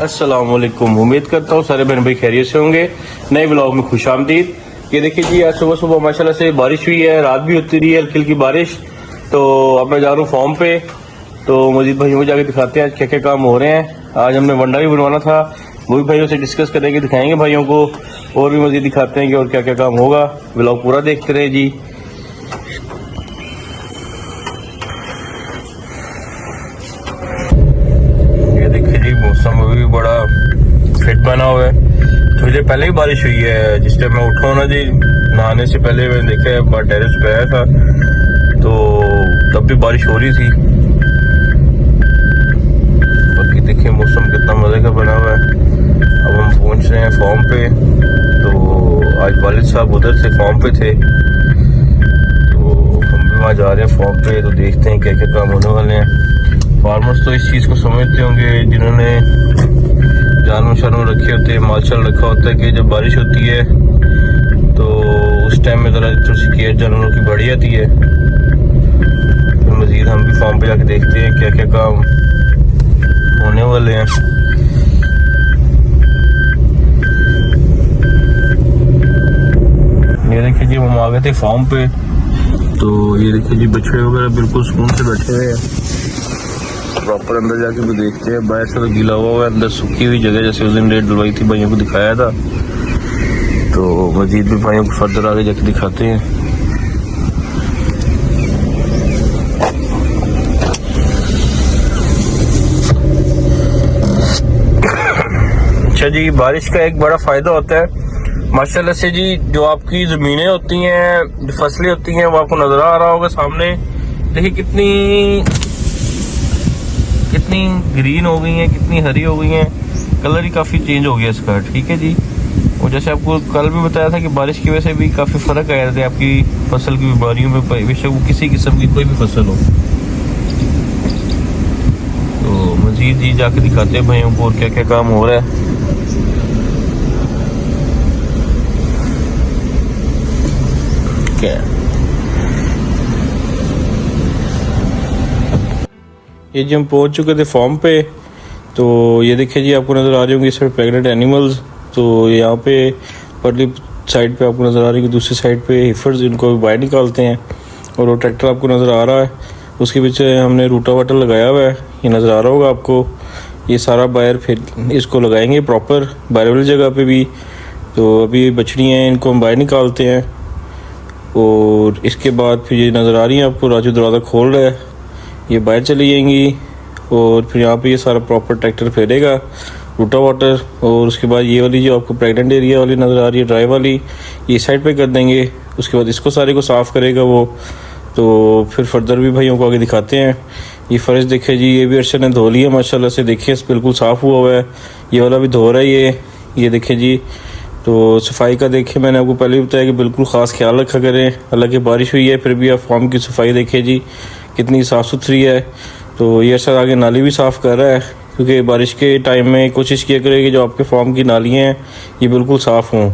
अस्सलाम वालेकुम। उम्मीद करता हूँ सारे बहन भाई खैरियत से होंगे। नए ब्लॉग में खुश आमदीद। ये देखिए जी, आज सुबह सुबह माशाल्लाह से बारिश हुई है, रात भी होती रही है हल्की हल्की बारिश। तो अब मैं जा रहा हूँ फॉर्म पे, तो मजीद भाइयों को जाके दिखाते हैं आज क्या क्या काम हो रहे हैं। आज हमने वंडा भी बनवाना था, वो भी भाइयों से डिस्कस करेंगे, दिखाएंगे भाइयों को, और भी मजीद दिखाते हैं कि और क्या क्या काम होगा। ब्लॉग पूरा देखते रहे जी। ये देखिए जी, मौसम अभी भी बड़ा फिट बना हुआ है। थोड़ी देर पहले ही बारिश हुई है, जिस टाइम मैं उठा ना जी, नहाने से पहले मैंने देखा टेरेस पे आया था तो तब भी बारिश हो रही थी। बाकी देखिए मौसम कितना मजे का बना हुआ है। अब हम पहुंच रहे हैं फॉर्म पे। तो आज वालिद साहब उधर से फॉर्म पे थे, तो हम भी वहाँ जा रहे हैं फॉर्म पे। तो देखते हैं क्या क्या काम होने वाले हैं। फार्मर्स तो इस चीज़ को समझते होंगे जिन्होंने जानवर शानवर रखे होते हैं, माल शाल रखा होता है, कि जब बारिश होती है तो उस टाइम में ज़रा थोड़ी सी केयर जानवरों की बढ़ जाती है। तो मज़ीद हम भी फार्म पे जाके देखते हैं क्या क्या काम होने वाले हैं। ये देखिए जी, हम आ गए थे फार्म पे। तो ये देखिए जी, बछड़े वगैरह बिल्कुल सुकून से बैठे हुए हैं। प्रॉपर अंदर जाके भी देखते हैं। बाहर से तो गीला हुआ है, अंदर सूखी हुई जगह, जैसे उस दिन रेट डलवाई थी, भाइयों को दिखाया था। तो मजीद भी भाइयों को फर्दर आगे जाके दिखाते हैं। अच्छा जी, बारिश का एक बड़ा फायदा होता है माशाल्लाह से जी, जो आपकी जमीनें होती हैं, जो फसलें होती हैं, वो आपको नजर आ रहा होगा सामने। देखिए कितनी ग्रीन हो गई हैं, कितनी हरी हो गई हैं। कलर ही काफ़ी चेंज हो गया इसका, ठीक है जी। और जैसे आपको कल भी बताया था कि बारिश की वजह से भी काफ़ी फ़र्क आया था आपकी फसल की बीमारियों में, बेशक वो किसी किस्म की कोई भी फसल हो। तो मज़ीद जी जाके दिखाते हैं भाइयों को और क्या क्या काम हो रहा है। क्या ये जी, हम पहुंच चुके थे फॉर्म पे। तो ये देखिए जी, आपको नज़र आ रही होंगी इस साइड प्रेग्नेंट एनिमल्स। तो यहाँ पे परली साइड पे आपको नज़र आ रही है, दूसरी साइड पे हिफर्स, इनको बाहर निकालते हैं। और वो ट्रैक्टर आपको नज़र आ रहा है, उसके पीछे हमने रूटा वाटर लगाया हुआ है, ये नज़र आ रहा होगा आपको। ये सारा बाहर फिर इसको लगाएंगे प्रॉपर बाहर वाली जगह पे भी। तो अभी बछड़ी हैं, इनको हम बाहर निकालते हैं। और इसके बाद फिर ये नज़र आ रही है आपको, राजू दरवाज़ा खोल रहा है, ये बाहर चली जाएंगी। और फिर यहाँ पे ये सारा प्रॉपर ट्रैक्टर फेरेगा रूटा वाटर। और उसके बाद ये वाली जो आपको प्रेग्नेंट एरिया वाली नज़र आ रही है, ड्राई वाली, ये साइड पे कर देंगे। उसके बाद इसको सारे को साफ़ करेगा वो। तो फिर फर्दर भी भाइयों को आगे दिखाते हैं। ये फ़र्श देखे जी, ये भी अर्शद ने धो लिया माशाल्लाह से, देखिए बिल्कुल साफ़ हुआ हुआ है। ये वाला भी धो रहा है ये देखे जी। तो सफाई का देखिए, मैंने आपको पहले भी बताया कि बिल्कुल ख़ास ख्याल रखा करें। हालांकि बारिश हुई है फिर भी आप फार्म की सफाई देखिए जी कितनी साफ़ सुथरी है। तो ये सर आगे नाली भी साफ़ कर रहा है, क्योंकि बारिश के टाइम में कोशिश किया करें कि जो आपके फार्म की नालियाँ हैं ये बिल्कुल साफ़ हों।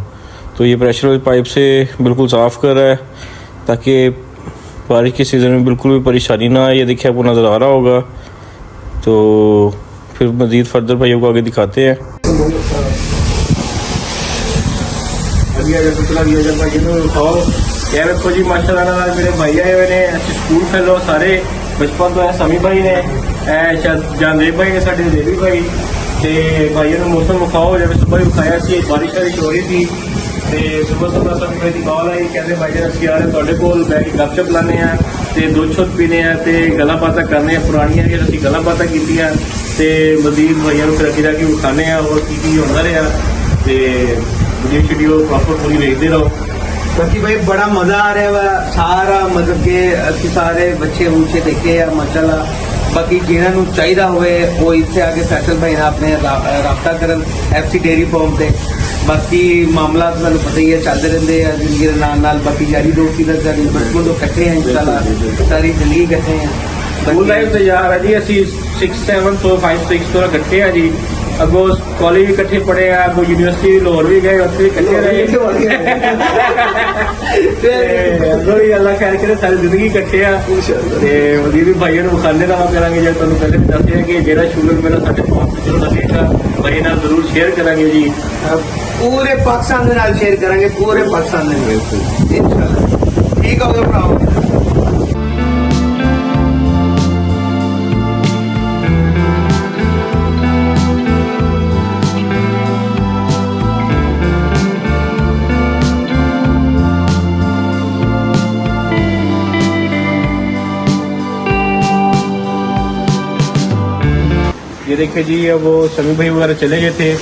तो ये प्रेशर वाली पाइप से बिल्कुल साफ़ कर रहा है, ताकि बारिश के सीज़न में बिल्कुल भी परेशानी ना आए। ये देखिए आपको नज़र आ रहा होगा। तो फिर मज़ीद फर्दर भाइयों को आगे दिखाते हैं। देखो जी माशाल्लाह, मेरे भाई आए हुए ने, स्कूल फेलो सारे बचपन तो है। समी भाई ने, जानदेव भाई ने, साढ़े देवी भाई ते भाइयों ने मौसम विखाओ। जब सुबह विखाया सी, बारिश वारिश हो रही थी, तो सुबह सुबह समी भाई की कॉल आई, कहते भाई जी असं आ रहे थोड़े कोल बैठ के गपशप लाने हैं, तो दुध शुद्ध पीने हैं, तो गल्लां बातां करने हैं पुरानियां जो असीं गल्लां बातां कीतियां, ते मजीद भाइयों को फिर अगे जाके विखाने हैं और की होंदा रहा। तो वीडियो प्रॉपर पूरी देखते रहो। बाकी भाई बड़ा मजा आ रहा है सारा, मतलब कि असं सारे बच्चे बूचे देखे आ माशाल्लाह। बाकी जिन्होंने चाहिए हुए वो इतने आगे फैसल भाई अपने रबता कर FC डेयरी फार्म से। बाकी मामला तुहानू पता ही है चलते रहते हैं जिंदगी के नाल। बाकी यारी दोस्ती का बचपन तो कट्ठे हैं, इंशाल्लाह सारी जिंदगी कट्ठे हैं। स्कूल लाइफ तो यार है जी, असी 6, 7 तो 5, 6 तो कट्ठे हैं जी। अगो कॉलेज भी इकट्ठे पढ़े हैं, अगो यूनिवर्सिटी लाहौर भी गए, उत्थे भी इकट्ठे रहे अगो भी अल्लाह खैर करे सारी जिंदगी इकट्ठे आ ते वजीर भाइयों ਨੂੰ ਵਿਖਾਣੇ ਰਹਾ ਕਰਾਂਗੇ। ਜੇ ਤੁਹਾਨੂੰ ਪਹਿਲੇ ਵੀ ਦੱਸਿਆ ਕਿ ਜਿਹੜਾ ਸ਼ੂਗਰ ਮੇਰਾ ਸਾਡੇ ਫੋਨ ਤੇ ਚੱਲਦਾ ਰਹੇਗਾ, ਭਾਈ ਨਾਲ ਜ਼ਰੂਰ ਸ਼ੇਅਰ ਕਰਾਂਗੇ ਜੀ। पूरे पाकिस्तान के नाल शेयर करेंगे, पूरे पाकिस्तान में इंशाल्लाह। ठीक हो गया भराओ। ये देखिए जी, अब वो समी भाई वगैरह चले गए थे,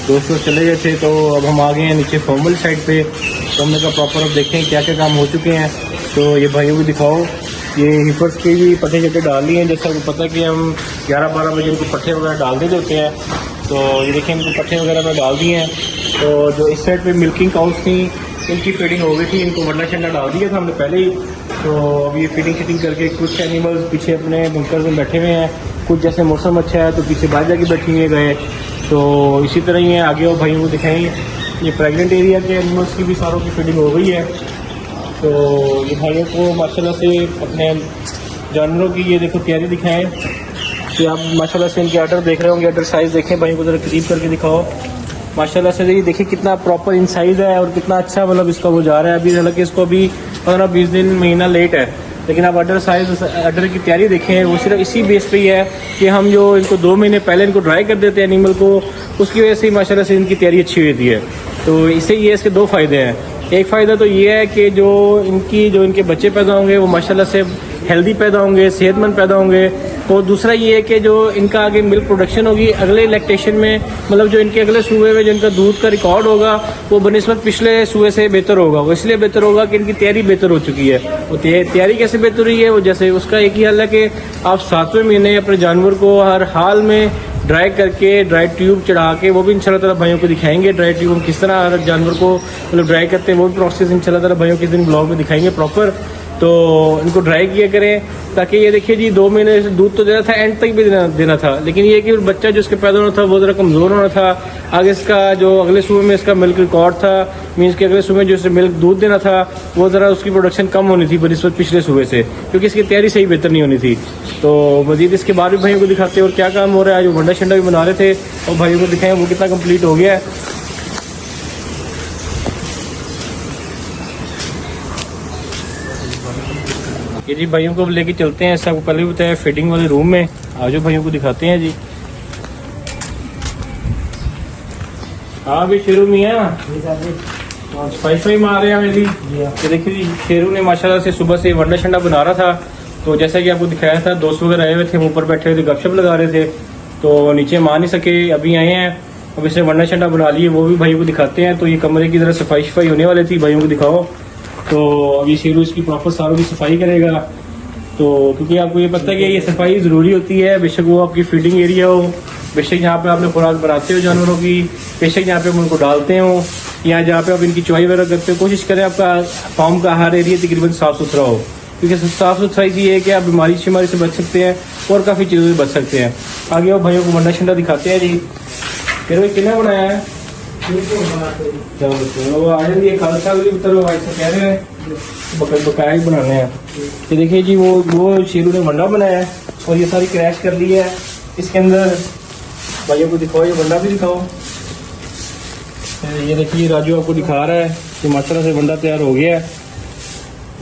दोस्तों चले गए थे, तो अब हम आ गए हैं नीचे फॉर्मल साइड पे। तो हमने कहा प्रॉपर अब देखें क्या क्या काम हो चुके हैं। तो ये भाइयों को दिखाओ, ये हिफर्स के भी पट्टे चट्टे डाल लिए हैं। जैसा आपको पता है कि हम 11-12 बजे इनको पट्टे वगैरह डाल देते होते हैं। तो ये देखिए इनको पट्टे वगैरह में डाल दिए हैं। तो जो इस साइड पे मिल्किंग काउस थी, इनकी फीडिंग हो गई थी, इनको वंडा शंडा डाल दिया था हमने पहले ही। तो अब ये फीडिंग शीडिंग करके कुछ एनिमल्स पीछे अपने बुंकर में बैठे हुए हैं, कुछ जैसे मौसम अच्छा है तो पीछे बाहर जाके बैठी हुए गए। तो इसी तरह ही आगे और भाइयों को दिखाएंगे। ये प्रेग्नेंट एरिया के एनिमल्स की भी सारों की फीडिंग हो गई है। तो ये भाइयों को माशाल्लाह से अपने जानवरों की ये देखो तैयारी दिखाएं कि आप माशाल्लाह से इनके आर्डर देख रहे होंगे। आर्डर साइज़ देखें, भाइयों को ज़रा करीब करके दिखाओ। माशाल्लाह से ये देखिए कितना प्रॉपर इन साइज़ है और कितना अच्छा मतलब इसका वो जा रहा है। अभी हालांकि इसको अभी 15-20 दिन महीना लेट है, लेकिन आप अडर साइज अडर की तैयारी देखें, वो सिर्फ इसी बेस पे ही है कि हम जो इनको 2 महीने पहले इनको ड्राई कर देते हैं एनिमल को, उसकी वजह से ही माशाल्लाह से इनकी तैयारी अच्छी होती है। तो इससे ये इसके 2 फ़ायदे हैं। एक फ़ायदा तो ये है कि जो इनके बच्चे पैदा होंगे वो माशाल्लाह से हेल्दी पैदा होंगे, सेहतमंद पैदा होंगे। और दूसरा ये है कि जो इनका आगे मिल्क प्रोडक्शन होगी अगले लैक्टेशन में, मतलब जो इनके अगले सूबे में जो इनका दूध का रिकॉर्ड होगा वो बनिस्बत पिछले सूबे से बेहतर होगा। वो इसलिए बेहतर होगा कि इनकी तैयारी बेहतर हो चुकी है। वो तैयारी कैसे बेहतर हुई है, वो जैसे उसका एक ही हल है कि आप 7वें महीने अपने जानवर को हर हाल में ड्राई करके, ड्राई ट्यूब चढ़ा के, वो भी इंशाल्लाह ताला भाइयों को दिखाएंगे ड्राई ट्यूब हम किस तरह हर जानवर को मतलब ड्राई करते हैं। वो भी प्रोसेस इंशाल्लाह ताला भाइयों किस दिन ब्लॉग में दिखाएंगे प्रॉपर। तो इनको ड्राई किया करें ताकि ये देखिए जी 2 महीने से दूध तो देना था, एंड तक भी देना था, लेकिन ये कि बच्चा जो इसके पैदा होना था वो ज़रा कमज़ोर होना था। आगे इसका जो अगले सूबे में इसका मिल्क रिकॉर्ड था, मीन्स के अगले सूबे में जो इसे मिल्क दूध देना था वो ज़रा उसकी प्रोडक्शन कम होनी थी बनिस्बत पिछले सूबे से, क्योंकि इसकी तैयारी सही बेहतर नहीं होनी थी। तो मज़ीद इसके बाद भी भाइयों को दिखाते हैं और क्या काम हो रहा है। आज वो वंडा शंडा भी बना रहे थे और भाइयों को दिखाएं वो कितना कम्प्लीट हो गया है। ये जी भाइयों को लेके चलते हैं, सबको पहले भी बताया फीडिंग वाले रूम में। आज भाइयों को दिखाते हैं जी। हाँ भी शेरू मियाँ सफाई मार रहे हैं मेरी। ये देखिए जी शेरू ने माशाल्लाह से सुबह से वंडा शंडा बना रहा था। तो जैसा कि आपको दिखाया था, दोस्त वगैरह आए हुए थे, वो ऊपर बैठे हुए थे, गपशप लगा रहे थे, तो नीचे मान नहीं सके, अभी आए हैं। अब इसने वंडा शंडा बना लिए, वो भी भाइयों को दिखाते हैं। तो ये कमरे की तरह सफाई होने वाली थी, भाइयों को दिखाओ। तो अभी शेरू इसकी प्रॉपर सारों की सफाई करेगा। तो क्योंकि आपको ये पता है कि ये सफाई ज़रूरी होती है, बेशक वो आपकी फीडिंग एरिया हो, बेशक यहाँ पे आपने खुराक बनाते हो जानवरों की, बेशक यहाँ पे आप उनको डालते हो, या जहाँ पे आप इनकी चुवाई वगैरह करते हो, कोशिश करें आपका फार्म का हर एरिया तकरीबन साफ़ सुथरा हो, क्योंकि साफ़ सुथराई ये है कि आप बीमारी शिमारी से बच सकते हैं और काफ़ी चीज़ों से बच सकते हैं। आगे वो भाइयों को वंडा शंडा दिखाते हैं जी। फिर भाई कितना बनाया है वो आए ये खालसा वाली उतर ऐसा कह रहे हैं बकाया ही बनाने हैं। ये देखिए जी वो शेरू ने वंडा बनाया है और ये सारी क्रैश कर ली है इसके अंदर। भाइयों को दिखाओ, ये वंडा भी दिखाओ। ये देखिए राजू आपको दिखा रहा है कि माशाल्लाह से वंडा तैयार हो गया है।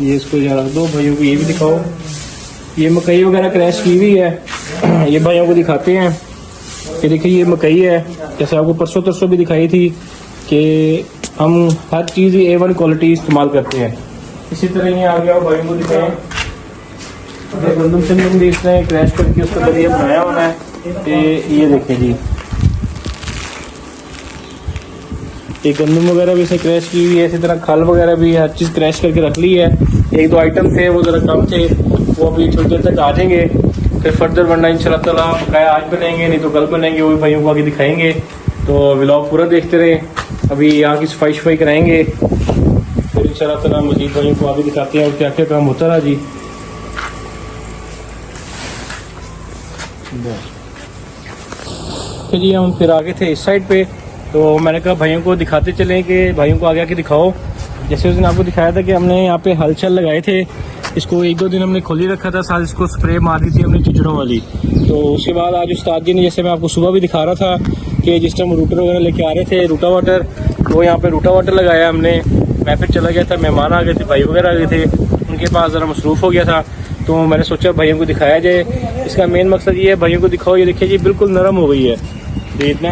ये इसको यहाँ रख दो। भाइयों को ये भी दिखाओ, ये मकई वगैरह क्रैश की हुई है। ये भाइयों को दिखाते हैं। ये देखिए ये मकई है, जैसे आपको परसों तरसों भी दिखाई थी कि हम हर चीज़ A1 क्वालिटी इस्तेमाल करते हैं। इसी तरह ये आ गया भाइयों को दिखाएं। गंदम शंदम भी इसने क्रैश करके उसका जरिए बनाया होना है। ये देखें जी, ये गंदम वगैरह भी इसने क्रैश की हुई है। इसी तरह खल वगैरह भी हर चीज़ क्रैश करके रख ली है। 1-2 आइटम थे वो ज़रा कम थे, वो अभी थोड़ी देर तक आ जाएंगे। फिर फर्दर वरना इंशाल्लाह ताला बकाया आज बनेंगे, नहीं तो कल बनेंगे, वो भी भाइयों को आगे दिखाएंगे। तो व्लॉग पूरा देखते रहें। अभी यहाँ की सफाई कराएंगे, फिर इंशाल्लाह ताला मजीद भाइयों को आगे दिखाते हैं और क्या क्या काम होता रहा जी। देखे जी हम फिर आगे थे इस साइड पे, तो मैंने कहा भाइयों को दिखाते चलें कि भाइयों को आगे आके दिखाओ। जैसे उस दिन आपको दिखाया था कि हमने यहाँ पे हलचल लगाए थे, इसको 1-2 दिन हमने खोल ही रखा था, साथ इसको स्प्रे मार दी थी हमने चिचड़ों वाली। तो उसके बाद आज उस्ताद जी ने, जैसे मैं आपको सुबह भी दिखा रहा था कि जिस टाइम रूटर वगैरह लेके आ रहे थे, रूटा वाटर, तो यहाँ पे रूटा वाटर लगाया हमने। मैं फिर चला गया था, मेहमान आ गए थे, भाई वगैरह आ गए थे, उनके पास ज़रा मसरूफ़ हो गया था, तो मैंने सोचा भाइयों को दिखाया जाए। इसका मेन मकसद ये है भाइयों को दिखाओ। ये देखिए जी बिल्कुल नरम हो गई है ये इतना,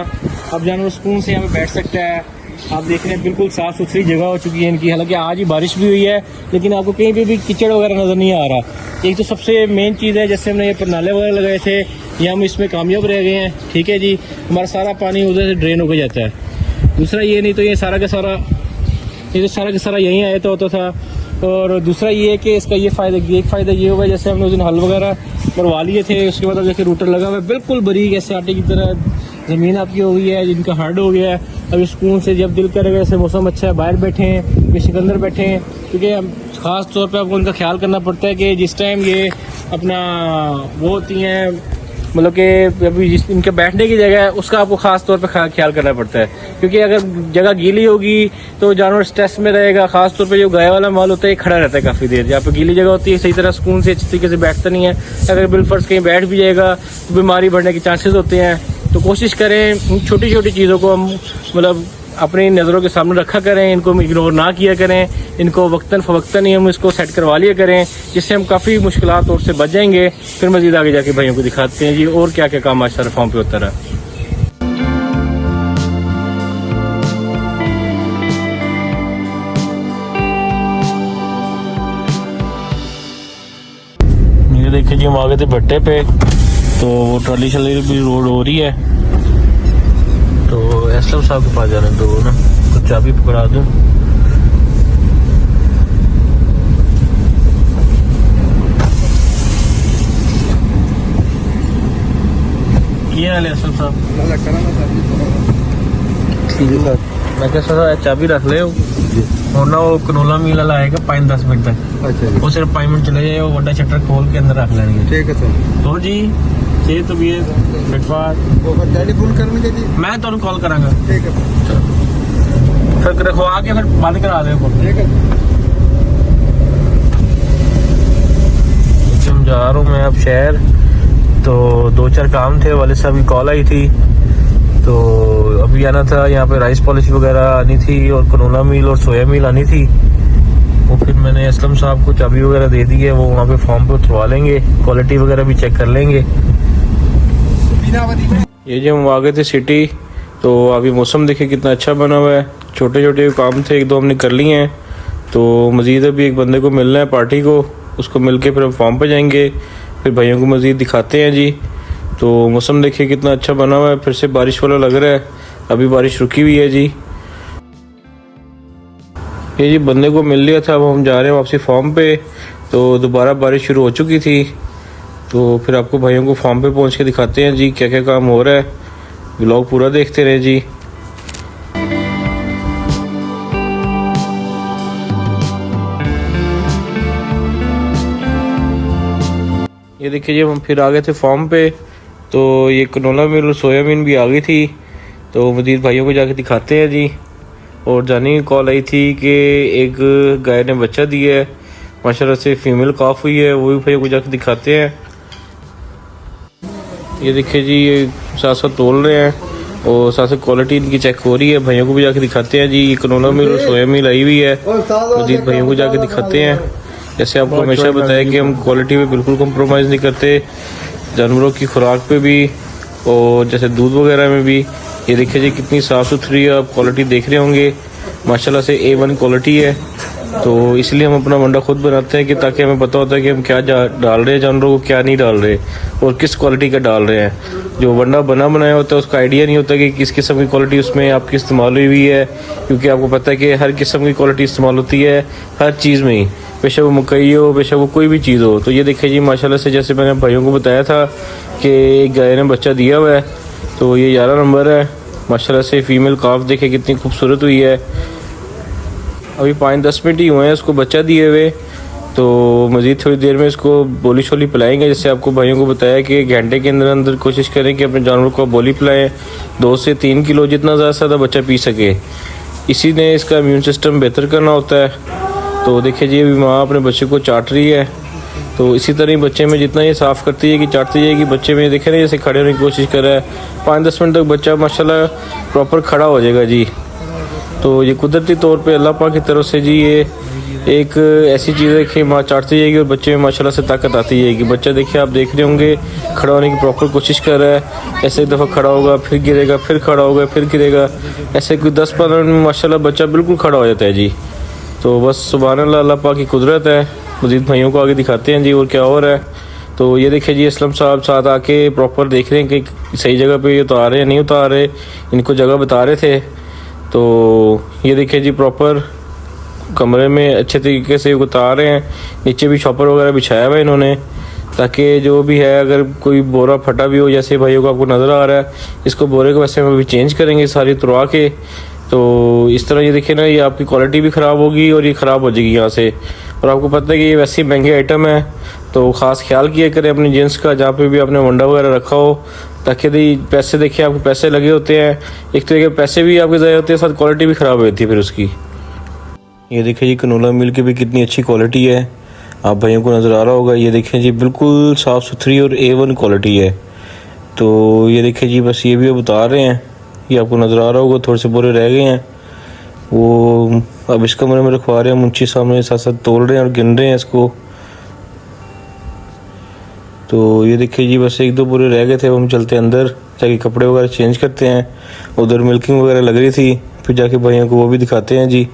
अब जानवर सुकून से यहाँ पे बैठ सकता है। आप देख रहे हैं बिल्कुल साफ़ सुथरी जगह हो चुकी है इनकी। हालांकि आज ही बारिश भी हुई है, लेकिन आपको कहीं पे भी कीचड़ वगैरह नज़र नहीं आ रहा। एक तो सबसे मेन चीज़ है, जैसे हमने ये परनाले वगैरह लगाए थे, ये हम इसमें कामयाब रह गए हैं, ठीक है जी। हमारा सारा पानी उधर से ड्रेन होकर जाता है। दूसरा ये, नहीं तो ये सारा का सारा यहीं आया होता था। और दूसरा ये है कि इसका ये फ़ायदा ये होगा, जैसे हमने उस दिन हल वगैरह मरवा लिए थे, उसके बाद अब देखिए रूटर लगा हुआ है, बिल्कुल बारीक ऐसे आटे की तरह ज़मीन आपकी हो गई है, जिनका हार्ड हो गया है। अब सुकून से जब दिल करेगा, ऐसे मौसम अच्छा है, बाहर बैठे हैं, बेशक अंदर बैठे हैं, क्योंकि ख़ास तौर पे आपको उनका ख्याल करना पड़ता है कि जिस टाइम ये अपना वो होती हैं, मतलब कि अभी जिस इनके बैठने की जगह है उसका आपको ख़ास तौर पे ख्याल करना पड़ता है, क्योंकि अगर जगह गीली होगी तो जानवर स्ट्रेस में रहेगा। ख़ास तौर पे जो गाय वाला माल होता है ये खड़ा रहता है काफ़ी देर, जहाँ पे गीली जगह होती है सही तरह सुकून से अच्छी तरीके से बैठता नहीं है। अगर बिलफर्ज कहीं बैठ भी जाएगा तो बीमारी बढ़ने के चांसेस होते हैं। तो कोशिश करें छोटी छोटी चीज़ों को हम मतलब अपनी नज़रों के सामने रखा करें, इनको इग्नोर ना किया करें, इनको वक्तन फ़वक्तन ही हम इसको सेट करवा लिया करें, जिससे हम काफ़ी मुश्किलात और से बच जाएंगे। फिर मज़ीद आगे जाके भाइयों को दिखाते हैं जी और क्या क्या काम आज सारे फॉर्म पे होता रहा। ये देखिए जी हम आ गए थे भट्टे पे, तो वो ट्रॉली शली भी रोड हो रही है, तो एसलम साहब के पास जाने दो ना, तो चाबी पकड़ा दूं। क्या हाल है एसलम साहब? मैं क्या सर चाबी रख ले और ना वो कनोला मील वाला आएगा 5-10 मिनट तक। अच्छा, वो सिर्फ 5 मिनट चले जाए, वो बड़ा शटर खोल के अंदर रख लेंगे। ठीक है सर। तो जी ये तबीयत टेलीफोन करने के लिए मैं तो कॉल करांगा। ठीक है फिर रखवा के फिर बंद करा दे। ठीक है जा रहा हूँ मैं अब शहर, तो 2-4 काम थे, वाले साहब की कॉल आई थी, तो अभी आना था। यहाँ पे राइस पॉलिश वगैरह आनी थी और कनोला मील और सोया मील आनी थी। वो फिर मैंने असलम साहब को चाबी वगैरह दे दी है, वो वहाँ पे फॉर्म पे उतरवा लेंगे, क्वालिटी वगैरह भी चेक कर लेंगे। ये जो हम आ गए थे सिटी, तो अभी मौसम देखिए कितना अच्छा बना हुआ है। छोटे छोटे काम थे 1-2 हमने कर लिए हैं, तो मज़ीद अभी एक बंदे को मिलना है पार्टी को, उसको मिल के फिर हम फॉर्म पे जाएंगे, फिर भाइयों को मज़ीद दिखाते हैं जी। तो मौसम देखिए कितना अच्छा बना हुआ है, फिर से बारिश वाला लग रहा है, अभी बारिश रुकी हुई है जी। ये जी बंदे को मिल लिया था, अब हम जा रहे हैं वापसी फॉर्म पे, तो दोबारा बारिश शुरू हो चुकी थी। तो फिर आपको भाइयों को फॉर्म पे पहुंच के दिखाते हैं जी क्या क्या काम हो रहा है। व्लॉग पूरा देखते रहे जी। ये देखिए जी हम फिर आ गए थे फॉर्म पे, तो ये कनोला मील और सोया मील भी आ गई थी, तो मजीद भाइयों को जाके दिखाते हैं जी। और जानी की कॉल आई थी कि एक गाय ने बच्चा दिया है, माशाल्लाह से फीमेल काफ हुई है, वो भी भाइयों को जाके दिखाते हैं। ये देखिए जी ये साथ साथ तोल रहे हैं और साथ साथ क्वालिटी इनकी चेक हो रही है, भाइयों को भी जाके दिखाते हैं जी। ये कनोला मील और सोया मील आई हुई है, मजीद भाइयों को जाके दिखाते हैं। जैसे आपको हमेशा बताया कि हम क्वालिटी में बिल्कुल कम्प्रोमाइज़ नहीं करते, जानवरों की खुराक पे भी और जैसे दूध वगैरह में भी। ये देखिए जी कितनी साफ़ सुथरी आप क्वालिटी देख रहे होंगे, माशाल्लाह से A1 क्वालिटी है। तो इसलिए हम अपना वंडा खुद बनाते हैं कि ताकि हमें पता होता है कि हम क्या डाल रहे हैं जानवरों को, क्या नहीं डाल रहे और किस क्वालिटी का डाल रहे हैं। जो वंडा बनाया होता है उसका आइडिया नहीं होता कि किस किस्म की क्वालिटी उसमें आपकी इस्तेमाल हुई है, क्योंकि आपको पता है कि हर किस्म की क्वालिटी इस्तेमाल होती है हर चीज़ में ही, बेशक वो मकई हो, बेशक वो कोई भी चीज़ हो। तो ये देखिए जी माशाल्लाह से जैसे मैंने भाइयों को बताया था कि एक गाय ने बच्चा दिया हुआ है, तो ये 11 नंबर है। माशाल्लाह से फीमेल काफ देखे कितनी खूबसूरत हुई है। अभी 5-10 मिनट ही हुए हैं उसको बच्चा दिए हुए, तो मज़ीद थोड़ी देर में इसको बोली शोली पिलाएंगे। जैसे आपको भाइयों को बताया कि घंटे के अंदर अंदर कोशिश करें कि अपने जानवर को बोली पिलाएं, 2 से 3 किलो जितना ज़्यादा से ज़्यादा बच्चा पी सके। इसी ने इसका इम्यून सिस्टम बेहतर करना होता है। तो देखिए जी अभी माँ अपने बच्चे को चाट रही है। तो इसी तरह ही बच्चे में जितना ये साफ़ करती है कि चाटती है कि बच्चे में देखे ना जैसे खड़े होने की कोशिश कर रहा है, 5-10 मिनट तक बच्चा माशाल्लाह प्रॉपर खड़ा हो जाएगा जी। तो ये कुदरती तौर पे अल्लाह पाक की तरफ से जी ये एक ऐसी चीज़ है कि माँ चाटती जाएगी और बच्चे में माशाल्लाह से ताकत आती जाएगी। बच्चा देखिए आप देख रहे होंगे खड़ा होने की प्रॉपर कोशिश कर रहा है। ऐसे एक दफ़ा खड़ा होगा, फिर गिरेगा, फिर खड़ा होगा, फिर गिरेगा। ऐसे कोई 10-15 मिनट में माशाल्लाह बच्चा बिल्कुल खड़ा हो जाता है जी। तो बस सुभान अल्लाह, अल्लाह पाक की कुदरत है। मज़ीद भाइयों को आगे दिखाते हैं जी और क्या हो रहा है। तो ये देखिए जी असलम साहब साथ आके प्रॉपर देख रहे हैं कि सही जगह पे ये उतार रहे हैं नहीं उतार रहे, इनको जगह बता रहे थे। तो ये देखिए जी प्रॉपर कमरे में अच्छे तरीके से उतार रहे हैं। नीचे भी शॉपर वगैरह बिछाया हुआ है इन्होंने, ताकि जो भी है अगर कोई बोरा फटा भी हो जैसे भाइयों को आपको नज़र आ रहा है, इसको बोरे को वैसे हम अभी चेंज करेंगे सारी तुरवा के। तो इस तरह ये देखिए ना ये आपकी क्वालिटी भी ख़राब होगी और ये ख़राब हो जाएगी यहाँ से। और आपको पता है कि ये वैसे ही महंगे आइटम है, तो ख़ास ख्याल किया करें अपनी जींस का जहाँ पे भी आपने वंडा वगैरह रखा हो, ताकि पैसे देखिए आपके पैसे लगे होते हैं। एक तरीके के पैसे भी आपके ज़ाया होते हैं, साथ क्वालिटी भी ख़राब होती है फिर उसकी। ये देखिए जी कनोला मिल्क की भी कितनी अच्छी क्वालिटी है, आप भाइयों को नज़र आ रहा होगा। ये देखिए जी बिल्कुल साफ़ सुथरी और A1 क्वालिटी है। तो ये देखिए जी बस ये भी अब उतार रहे हैं, ये आपको नज़र आ रहा होगा। थोड़े से बोरे रह गए हैं, वो अब इस कमरे में रखवा रहे हैं। मुंशी सामने साथ साथ तोड़ रहे हैं और गिन रहे हैं इसको। तो ये देखिए जी बस 1-2 बोरे रह गए थे, हम चलते अंदर जाके कपड़े वगैरह चेंज करते हैं। उधर मिल्किंग वगैरह लग रही थी, फिर जाके भाइयों को वो भी दिखाते हैं जी।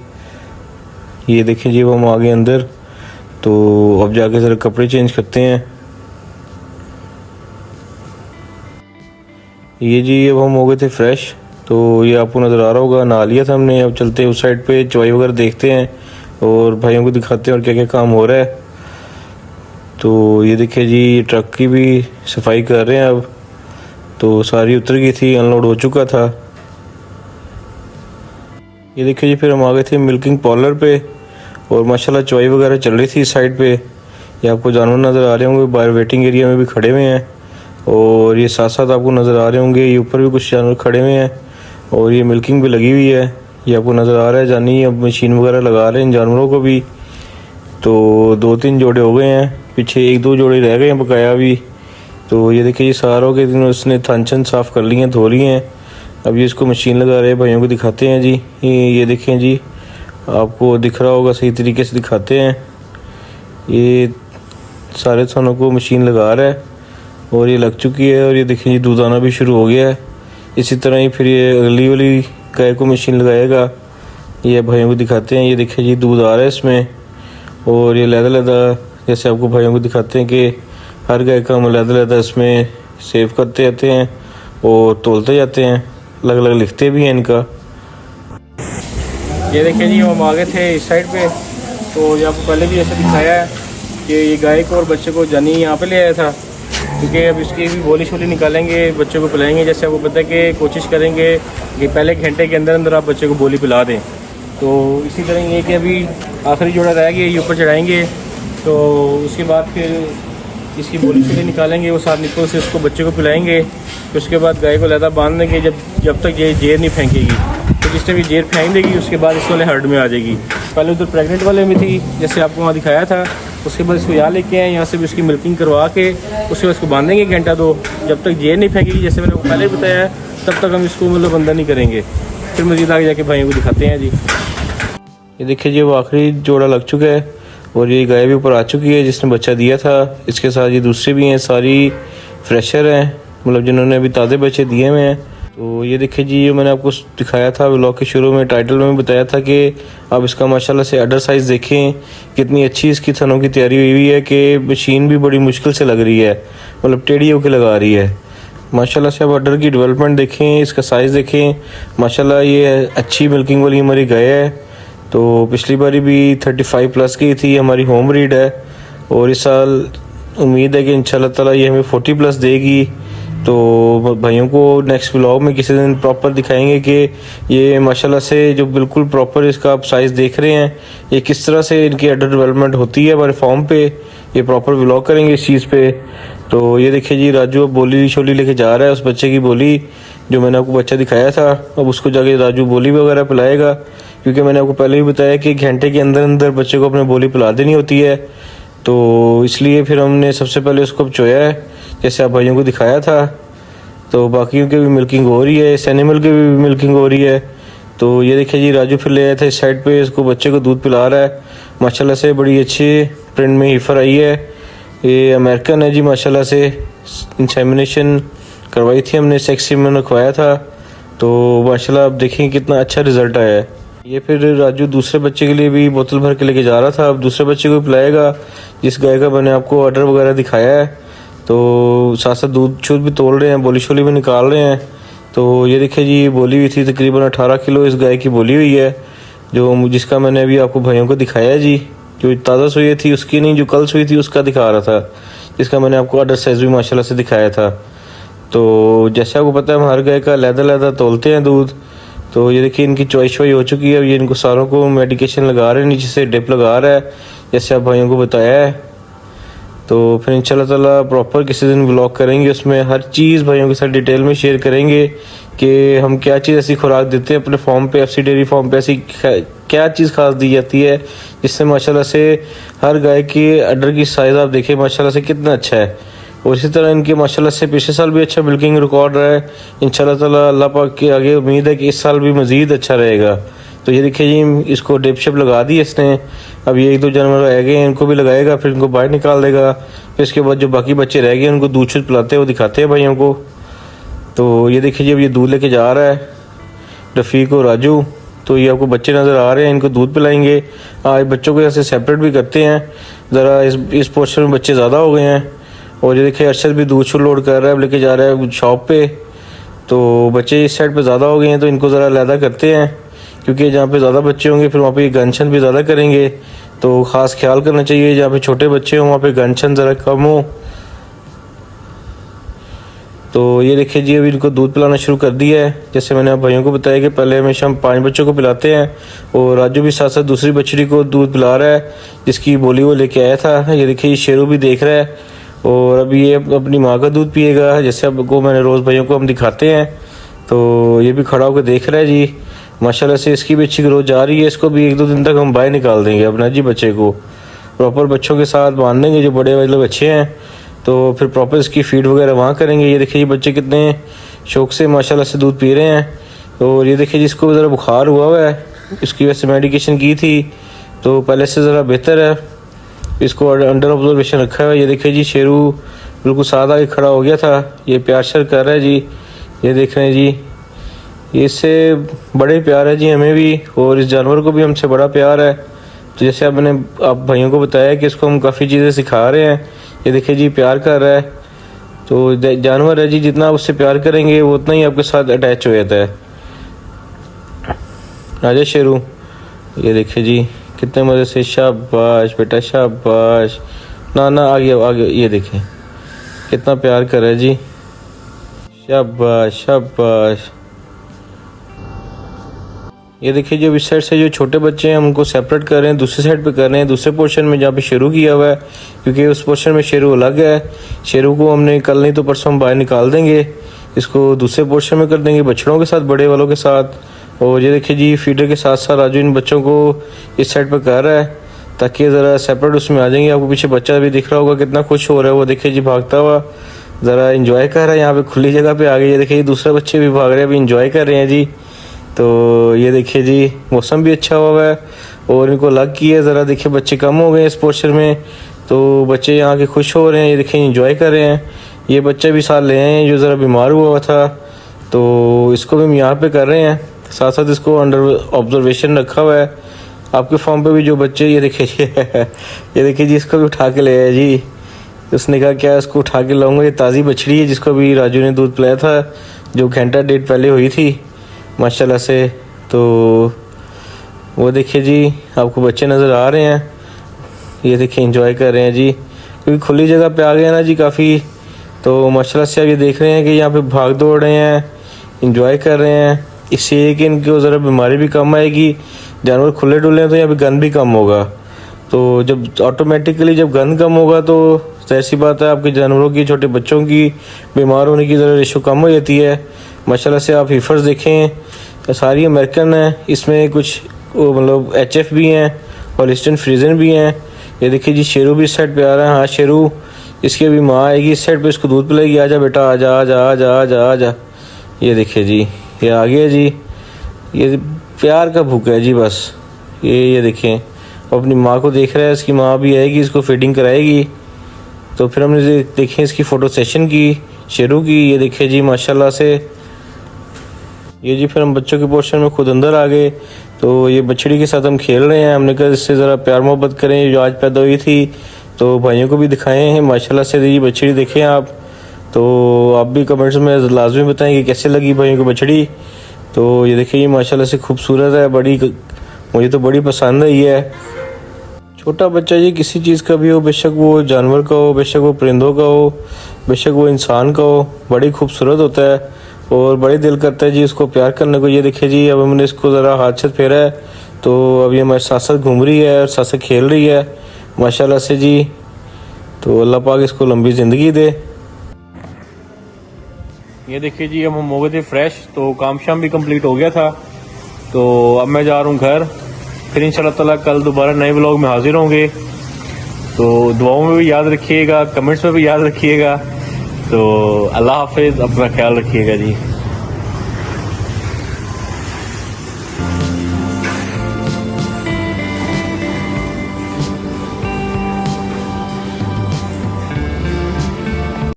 ये देखिए जी हम आ गए अंदर, तो अब जाके ज़रा कपड़े चेंज करते हैं। ये जी अब हम हो गए थे फ्रेश, तो ये आपको नज़र आ रहा होगा, नहा लिया था हमने। अब चलते हैं उस साइड पे चवाई वगैरह देखते हैं और भाइयों को दिखाते हैं और क्या क्या काम हो रहा है। तो ये देखिए जी ट्रक की भी सफाई कर रहे हैं अब, तो सारी उतर गई थी, अनलोड हो चुका था। ये देखिए जी फिर हम आ गए थे मिल्किंग पार्लर पे और माशाल्लाह चवाई वगैरह चल रही थी इस साइड पे। ये आपको जानवर नज़र आ रहे होंगे, बाहर वेटिंग एरिया में भी खड़े हुए हैं। और ये साथ साथ आपको नज़र आ रहे होंगे ये ऊपर भी कुछ जानवर खड़े हुए हैं और ये मिल्किंग भी लगी हुई है। ये आपको नज़र आ रहा है जानी अब मशीन वगैरह लगा रहे हैं इन जानवरों को भी। तो 2-3 जोड़े हो गए हैं, पीछे 1-2 जोड़े रह गए हैं बकाया भी। तो ये देखिए ये सारों के दिन उसने थन साफ़ कर लिए हैं, धो लिए हैं। अब ये इसको मशीन लगा रहे हैं, भाइयों को दिखाते हैं जी। ये देखें जी, आपको दिख रहा होगा, सही तरीके से दिखाते हैं। ये सारे थनों को मशीन लगा रहा है और ये लग चुकी है। और ये देखिए जी दूध आना भी शुरू हो गया है। इसी तरह ही फिर ये अगली वाली गाय को मशीन लगाएगा। ये भाइयों को दिखाते हैं, ये देखिए जी दूध आ रहा है इसमें। और ये लहदा जैसे आपको भाइयों को दिखाते हैं कि हर गाय का हम लहदा इसमें सेव करते जाते हैं और तोलते जाते हैं, अलग अलग लिखते भी हैं इनका। ये देखिए जी हम आ गए थे इस साइड पे, तो ये आपको पहले भी ऐसे दिखाया है कि ये गाय को और बच्चे को जानी यहाँ पे ले आया था, क्योंकि अब इसकी भी बोली शोली निकालेंगे, बच्चे को पिलाएंगे। जैसे आपको पता है कि कोशिश करेंगे कि पहले घंटे के अंदर अंदर आप बच्चे को बोली पिला दें। तो इसी तरह ये कि अभी आखिरी जोड़ा रह गया, ये ऊपर चढ़ाएंगे, तो उसके बाद फिर इसकी बोली शोली निकालेंगे, वो साथ निकल से उसको बच्चे को पिलाएंगे। फिर उसके बाद गाय को लहदा बांध देंगे जब तक ये जेर नहीं फेंकेगी। तो जिस टाइम ये जेर फेंक देगी उसके बाद इस वाले हर्ड में आ जाएगी। पहले उधर प्रेग्नेंट वाले में थी, जैसे आपको वहाँ दिखाया था। उसके बाद इसको यहाँ लेके आए, यहाँ से भी उसकी मिल्किंग करवा के उसके बाद इसको बांधेंगे घंटा 2, जब तक जेर नहीं फेंकेगी। जैसे मैंने आपको पहले बताया है, तब तक हम इसको मतलब अंदर नहीं करेंगे। फिर मज़ीद आगे जाके भाइयों को दिखाते हैं जी। ये देखिए जी वो आखिरी जोड़ा लग चुका है और ये गाय भी ऊपर आ चुकी है जिसने बच्चा दिया था। इसके साथ ये दूसरे भी हैं, सारी फ्रेशर हैं, मतलब जिन्होंने अभी ताज़े बच्चे दिए हुए हैं। तो ये देखिए जी ये मैंने आपको दिखाया था व्लॉग के शुरू में, टाइटल में बताया था कि आप इसका माशाल्लाह से अडर साइज़ देखें, कितनी अच्छी इसकी थनों की तैयारी हुई हुई है कि मशीन भी बड़ी मुश्किल से लग रही है, मतलब टेढ़ी होकर लगा रही है। माशाल्लाह से आप अडर की डेवलपमेंट देखें, इसका साइज़ देखें। माशाल्लाह ये अच्छी मिल्किंग वाली हमारी गाय है। तो पिछली बारी भी 35 प्लस की थी, हमारी होम ब्रीड है। और इस साल उम्मीद है कि इंशाल्लाह ताला ये हमें 40 प्लस देगी। तो भाइयों को नेक्स्ट व्लॉग में किसी दिन प्रॉपर दिखाएंगे कि ये माशाल्लाह से जो बिल्कुल प्रॉपर इसका आप साइज़ देख रहे हैं, ये किस तरह से इनकी अंडर डेवलपमेंट होती है हमारे फॉर्म पे। ये प्रॉपर व्लॉग करेंगे इस चीज़ पे। तो ये देखिए जी, राजू अब बोली छोली लेके जा रहा है, उस बच्चे की बोली जो मैंने आपको बच्चा दिखाया था। अब उसको जाके राजू बोली वगैरह पिलाएगा, क्योंकि मैंने आपको पहले भी बताया कि घंटे के अंदर अंदर बच्चे को अपने बोली पिला देनी होती है। तो इसलिए फिर हमने सबसे पहले उसको चोया है, जैसे आप भाइयों को दिखाया था। तो बाकियों की भी मिल्किंग हो रही है, इस एनिमल की भी मिल्किंग हो रही है। तो ये देखिए जी, राजू फिर ले आया था इस साइड पे, इसको बच्चे को दूध पिला रहा है। माशाल्लाह से बड़ी अच्छी प्रिंट में हीफर आई है। ये अमेरिकन है जी, माशाल्लाह से इंसेमिनेशन करवाई थी हमने, सेक्सी में रखवाया था। तो माशाल्लाह आप देखें कितना अच्छा रिजल्ट आया है। ये फिर राजू दूसरे बच्चे के लिए भी बोतल भर के लेके जा रहा था, अब दूसरे बच्चे को पिलाएगा जिस गाय का मैंने आपको ऑर्डर वगैरह दिखाया है। तो साथ साथ दूध छूत भी तोड़ रहे हैं, बोली शोली भी निकाल रहे हैं। तो ये देखिए जी, बोली हुई थी तकरीबन 18 किलो इस गाय की बोली हुई है, जो जिसका मैंने अभी आपको भाइयों को दिखाया है जी। जो ताज़ा सुई थी उसकी नहीं, जो कल सुई थी उसका दिखा रहा था, जिसका मैंने आपको ऑर्डर साइज भी माशाल्लाह से दिखाया था। तो जैसे आपको पता है हम हर गाय का लहदा तोलते हैं दूध। तो ये देखिए इनकी चॉइस वाई हो चुकी है। अब ये इनको सारों को मेडिकेशन लगा रहे हैं, नीचे से डिप लगा रहा है जैसे आप भाइयों को बताया है। तो फिर इंशाल्लाह ताला प्रॉपर किसी दिन व्लॉग करेंगे, उसमें हर चीज़ भाइयों के साथ डिटेल में शेयर करेंगे कि हम क्या चीज़ ऐसी खुराक देते हैं अपने फॉर्म पे, एफसी डेयरी फॉर्म पे, ऐसी क्या चीज़ खास दी जाती है जिससे माशाल्लाह से हर गाय की अडर की साइज़ आप देखिए माशाल्लाह से कितना अच्छा है। और इसी तरह इनके माशाल्लाह से पिछले साल भी अच्छा मिल्किंग रिकॉर्ड रहा है। इंशाल्लाह ताला अल्लाह पाक के आगे उम्मीद है कि इस साल भी मज़ीद अच्छा रहेगा। तो ये देखिए जी, इसको डिप शिप लगा दी इसने। अब ये 1-2 जानवर रह गए हैं, इनको भी लगाएगा, फिर इनको बाहर निकाल देगा। फिर इसके बाद जो बाकी बच्चे रह गए उनको दूध छूत पिलाते हुए दिखाते हैं भाइयों को। तो ये देखिए जी, अब ये दूध लेके जा रहा है रफ़ीक और राजू। तो ये आपको बच्चे नज़र आ रहे हैं, इनको दूध पिलाएंगे। आज बच्चों को ऐसे सेपरेट भी करते हैं, ज़रा इस पोर्शन में बच्चे ज़्यादा हो गए हैं। और ये देखिए अरशद भी दूध छूट लोड कर रहा है, लेके जा रहा है शॉप पे। तो बच्चे इस साइड पे ज़्यादा हो गए हैं, तो इनको ज़रा अलहदा करते हैं, क्योंकि जहाँ पे ज़्यादा बच्चे होंगे फिर वहाँ पे गनशन भी ज़्यादा करेंगे। तो ख़ास ख्याल करना चाहिए, जहाँ पे छोटे बच्चे हों वहाँ पे गनशन ज़रा कम हो। तो ये देखिए जी, अभी इनको दूध पिलाना शुरू कर दिया है। जैसे मैंने आप भाइयों को बताया कि पहले हमेशा हम 5 बच्चों को पिलाते हैं, और राजू भी साथ साथ दूसरी बछड़ी को दूध पिला रहा है जिसकी बोली वो लेके आया था। ये देखिए ये शेरू भी देख रहा है, और अभी ये अपनी माँ का दूध पिएगा, जैसे आपको मैंने रोज़ भाइयों को हम दिखाते हैं। तो ये भी खड़ा होकर देख रहा है जी। माशाल्लाह से इसकी भी अच्छी ग्रोथ जा रही है। इसको भी 1-2 दिन तक हम बाहर निकाल देंगे अपना जी, बच्चे को प्रॉपर बच्चों के साथ बांध देंगे जो बड़े वाले बच्चे हैं। तो फिर प्रॉपर इसकी फीड वगैरह वहाँ करेंगे। ये देखिए ये बच्चे कितने शौक से माशाल्लाह से दूध पी रहे हैं। और ये देखिए जिसको ज़रा बुखार हुआ है, इसकी वजह से मेडिकेशन की थी, तो पहले से ज़रा बेहतर है। इसको अंडर ऑब्जर्वेशन रखा है। ये देखिए जी, शेरू बिल्कुल सादा आके खड़ा हो गया था, ये प्यार शर कर रहा है जी। ये देख रहे हैं जी, इससे बड़े प्यार है जी हमें भी, और इस जानवर को भी हमसे बड़ा प्यार है। तो जैसे अब मैंने आप भाइयों को बताया कि इसको हम काफ़ी चीज़ें सिखा रहे हैं। ये देखिए जी, प्यार कर रहा है। तो जानवर है जी, जितना आप उससे प्यार करेंगे वो उतना ही आपके साथ अटैच हो जाता है। आजा शेरू, ये देखिए जी कितने मज़े से, शाबाश बेटा शाबाश, ना आगे ये देखें कितना प्यार कर रहा है जी, शाबाश शाबाश। ये देखिए जो इस साइड से जो छोटे बच्चे हैं हम उनको सेपरेट कर रहे हैं, दूसरे साइड पे कर रहे हैं, दूसरे पोर्शन में जहाँ पे शेरू किया हुआ है, क्योंकि उस पोर्शन में शेरू अलग है। शेरू को हमने कल नहीं तो परसों हम बाहर निकाल देंगे, इसको दूसरे पोर्शन में कर देंगे बछड़ों के साथ, बड़े वालों के साथ। और ये देखिए जी, फीडर के साथ साथ राजू इन बच्चों को इस साइड पर कर रहा है ताकि ज़रा सेपरेट उसमें आ जाएंगे। आपको पीछे बच्चा भी दिख रहा होगा कितना खुश हो रहा है, वो देखिए जी भागता हुआ ज़रा इंजॉय कर रहा है। यहाँ पे खुली जगह पे आ गई, ये देखिए दूसरे बच्चे भी भाग रहे हैं, अभी इंजॉय कर रहे हैं जी। तो ये देखिए जी, मौसम भी अच्छा हुआ है और इनको लग की है ज़रा, देखिए बच्चे कम हो गए इस पोर्शन में, तो बच्चे यहाँ के खुश हो रहे हैं। ये देखिए इंजॉय कर रहे हैं। ये बच्चा भी साथ ले आए हैं जो ज़रा बीमार हुआ था, तो इसको भी हम यहाँ पे कर रहे हैं, साथ साथ इसको अंडर ऑब्जर्वेशन रखा हुआ है। आपके फॉर्म पे भी जो बच्चे, ये देखिए ये देखिए जी, इसको भी उठा के ले आया जी। उसने कहा क्या इसको उठा के लाऊंगा, ये ताज़ी बछड़ी है जिसको भी राजू ने दूध पिलाया था, जो घंटा डेढ़ पहले हुई थी माशाल्लाह से। तो वो देखिए जी, आपको बच्चे नज़र आ रहे हैं, ये देखिए एंजॉय कर रहे हैं जी, क्योंकि खुली जगह पे आ गए ना जी काफ़ी, तो माशाल्लाह से आप ये देख रहे हैं कि यहाँ पे भाग दौड़ रहे हैं, इंजॉय कर रहे हैं। इससे ये कि इनको ज़रा बीमारी भी कम आएगी, जानवर खुले डुले हैं तो यहाँ पे गंद भी कम होगा। तो जब ऑटोमेटिकली जब गंद कम होगा तो ऐसी बात है आपके जानवरों की, छोटे बच्चों की बीमार होने की ज़रा रेशो कम हो जाती है। माशाल्लाह से आप हीफर्स देखें, सारी अमेरिकन है, इसमें कुछ मतलब HF भी हैं, हॉलिस्टन फ्रीजन भी हैं। ये देखिए जी शेरू भी इस साइड पे आ रहा है। हाँ शेरू, इसकी अभी माँ आएगी इस साइड पे, इसको दूध पिलाएगी। आजा बेटा आजा आजा आजा आजा आजा। ये देखिए जी ये आ गया जी, ये प्यार का भूखा है जी बस। ये देखें अपनी माँ को देख रहा है, इसकी माँ भी आएगी, इसको फीडिंग कराएगी। तो फिर हमने देखें इसकी फ़ोटो सेशन की शेरू की। ये देखिए जी माशाल्लाह से। ये जी फिर हम बच्चों के पोर्शन में खुद अंदर आ गए। तो ये बछड़ी के साथ हम खेल रहे हैं। हमने कहा इससे ज़रा प्यार मोहब्बत करें, जो आज पैदा हुई थी, तो भाइयों को भी दिखाए हैं माशाल्लाह से। ये बछड़ी देखें आप, तो आप भी कमेंट्स में लाजमी बताएं कि कैसे लगी भाइयों को बछड़ी। तो ये देखिए ये माशाल्लाह से खूबसूरत है, बड़ी मुझे तो बड़ी पसंद है। ये छोटा बच्चा जी किसी चीज़ का भी हो, बेशक वो जानवर का हो, बेशक वो परिंदों का हो, बेशक वो इंसान का हो, बड़ी खूबसूरत होता है और बड़ी दिल करता है जी उसको प्यार करने को। ये देखिए जी अब हमने इसको ज़रा हाथ से फेरा है, तो अब ये हमारे साथ साथ घूम रही है और साथ साथ खेल रही है माशाल्लाह से जी। तो अल्लाह पाक इसको लंबी ज़िंदगी दे। ये देखिए जी अब हम हो गए थे फ्रेश, तो काम शाम भी कंप्लीट हो गया था। तो अब मैं जा रहा हूँ घर, फिर इंशाल्लाह ताला कल दोबारा नए व्लॉग में हाजिर होंगे। तो दुआओं में भी याद रखिएगा, कमेंट्स में भी याद रखिएगा। तो अल्लाह हाफिज़, अपना ख्याल रखिएगा जी।